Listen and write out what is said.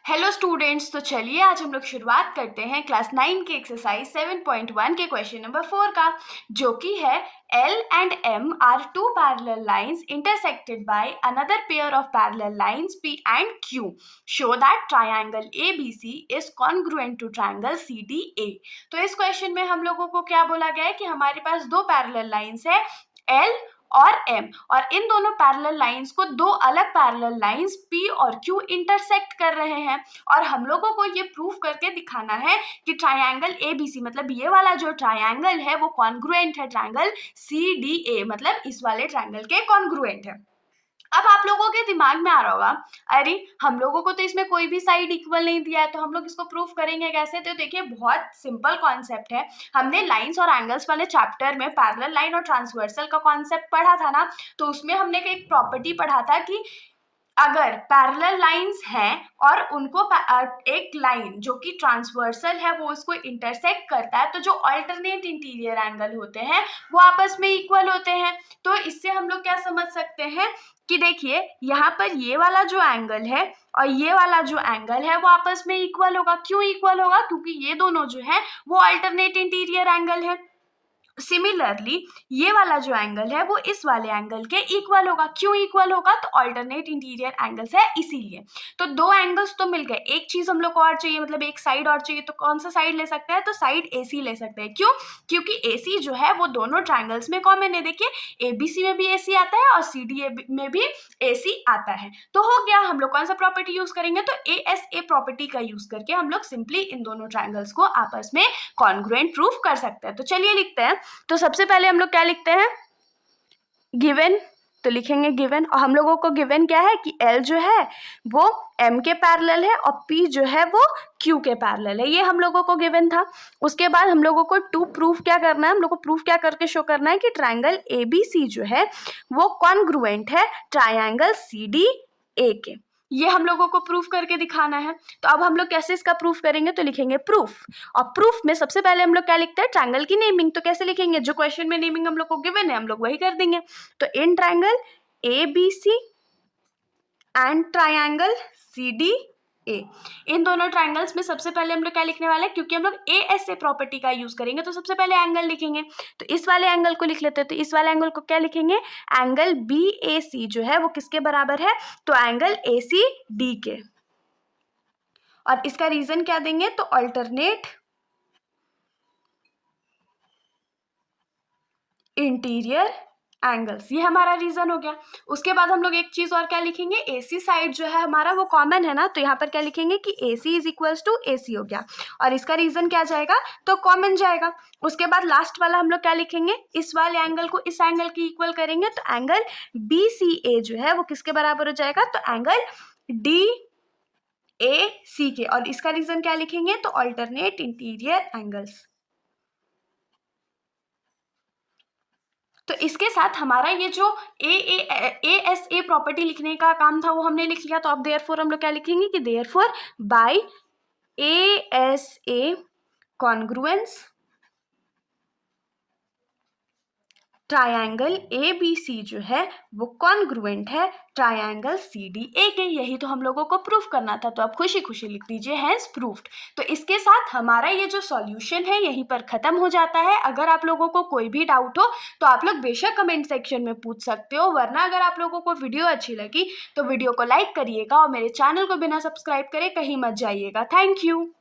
Hello students, तो चलिए आज हम लोग शुरुआत करते हैं क्लास 9 के एक्सरसाइज 7.1 के क्वेश्चन नंबर 4 का, जो कि है L and M are two parallel lines intersected by another pair of parallel lines P and Q. Show that triangle ABC is congruent to triangle CDA. तो इस क्वेश्चन में हम लोगों को क्या बोला गया है कि हमारे पास दो पैरेलल लाइंस है L और M, और इन दोनों पैरेलल लाइंस को दो अलग पैरेलल लाइंस P और Q इंटरसेक्ट कर रहे हैं, और हम लोगों को ये प्रूफ करके दिखाना है कि ट्रायंगल ABC मतलब ये वाला जो ट्रायंगल है वो कॉन्ग्रुएंट है ट्रायंगल CDA, मतलब इस वाले ट्रायंगल के कॉन्ग्रुएंट है। अब आप लोगों के दिमाग में आ रहा होगा, अरे हम लोगों को तो इसमें कोई भी साइड इक्वल नहीं दिया है, तो हम लोग इसको प्रूफ करेंगे कैसे? तो देखिए बहुत सिंपल कॉन्सेप्ट है। हमने लाइंस और एंगल्स वाले चैप्टर में पैरेलल लाइन और ट्रांसवर्सल का कॉन्सेप्ट पढ़ा था ना, तो उसमें हमने एक प्रॉपर्टी पढ़ा था कि अगर पैरेलल लाइंस हैं और उनको एक लाइन जो कि ट्रांसवर्सल है वो उसको इंटरसेक्ट करता है, तो जो अल्टरनेट इंटीरियर एंगल होते हैं वो आपस में इक्वल होते हैं। तो इससे हम लोग क्या समझ सकते हैं कि देखिए यहाँ पर ये वाला जो एंगल है और ये वाला जो एंगल है वो आपस में इक्वल होगा। क्यों इक्वल होगा? क्योंकि ये दोनों जो है वो अल्टरनेट इंटीरियर एंगल है। सिमिलरली ये वाला जो एंगल है वो इस वाले एंगल के इक्वल होगा। क्यों इक्वल होगा? तो अल्टरनेट इंटीरियर एंगल्स है इसीलिए। तो दो एंगल्स तो मिल गए, एक चीज हम लोग को और चाहिए, मतलब एक साइड और चाहिए। तो कौन सा साइड ले सकते हैं? तो साइड AC ले सकते हैं। क्यों? क्योंकि AC जो है वो दोनों ट्रायंगल्स में कॉमन है। देखिए ABC में भी AC आता है और CDA में भी AC आता है। तो हो गया, हम लोग कौन सा प्रॉपर्टी यूज करेंगे? तो ASA प्रॉपर्टी का यूज करके हम लोग सिंपली इन दोनों ट्रायंगल्स को आपस में कॉन्ग्रुएंट प्रूफ कर सकते हैं। तो चलिए लिखते हैं। तो सबसे पहले हम लोग क्या लिखते हैं? गिवन। तो लिखेंगे गिवन, और हम लोगों को गिवन क्या है कि L जो है वो M के पैरेलल है और P जो है वो Q के पैरेलल है। ये हम लोगों को गिवन था। उसके बाद हम लोगों को टू प्रूफ क्या करना है? हम लोग को प्रूफ क्या करके शो करना है कि ट्रायंगल ABC जो है वो कॉन्ग्रुएंट है ट्रायंगल CDA के। ये हम लोगों को प्रूफ करके दिखाना है। तो अब हम लोग कैसे इसका प्रूफ करेंगे? तो लिखेंगे प्रूफ, और प्रूफ में सबसे पहले हम लोग क्या लिखते हैं? ट्रायंगल की नेमिंग। तो कैसे लिखेंगे? जो क्वेश्चन में नेमिंग हम लोग को गिवन है हम लोग वही कर देंगे। तो in triangle ABC and triangle CDA, इन दोनों ट्रायंगल्स में सबसे पहले हम लोग क्या लिखने वाले हैं? क्योंकि हम लोग ASA प्रॉपर्टी का यूज करेंगे तो सबसे पहले एंगल लिखेंगे। तो इस वाले एंगल को लिख लेते हैं। तो इस वाले एंगल को क्या लिखेंगे? एंगल BAC जो है वो किसके बराबर है? तो एंगल ACD के। और इसका रीजन क्या देंगे? तो अल्टरनेट इंटीरियर एंगल्स, ये हमारा रीजन हो गया। उसके बाद हम लोग एक चीज और क्या लिखेंगे? AC साइड जो है हमारा वो कॉमन है ना, तो यहाँ पर क्या लिखेंगे कि AC is equals to AC हो गया, और इसका रीजन क्या जाएगा? तो कॉमन जाएगा। उसके बाद लास्ट वाला हम लोग क्या लिखेंगे? इस वाले एंगल को इस एंगल की इक्वल करेंगे, तो एंगल BCA जो है वो किसके बराबर हो जाएगा? तो एंगल DAC के। और इसका रीजन क्या लिखेंगे? तो अल्टरनेट इंटीरियर एंगल्स। तो इसके साथ हमारा ये जो ASA प्रॉपर्टी लिखने का काम था वो हमने लिख लिया। तो अब देयरफॉर हम लोग क्या लिखेंगे कि therefore by ASA congruence triangle ABC जो है वो कॉन्ग्रुएंट है ट्रायंगल CDA के। यही तो हम लोगों को प्रूफ करना था। तो आप खुशी खुशी लिख दीजिए हैंस प्रूफ्ड। तो इसके साथ हमारा ये जो सॉल्यूशन है यहीं पर खत्म हो जाता है। अगर आप लोगों को कोई भी डाउट हो तो आप लोग बेशक कमेंट सेक्शन में पूछ सकते हो, वरना अगर आप लोगों को वीडियो अच्छी लगी तो वीडियो को लाइक करिएगा और मेरे चैनल को बिना सब्सक्राइब करे कहीं मत जाइएगा। Thank you.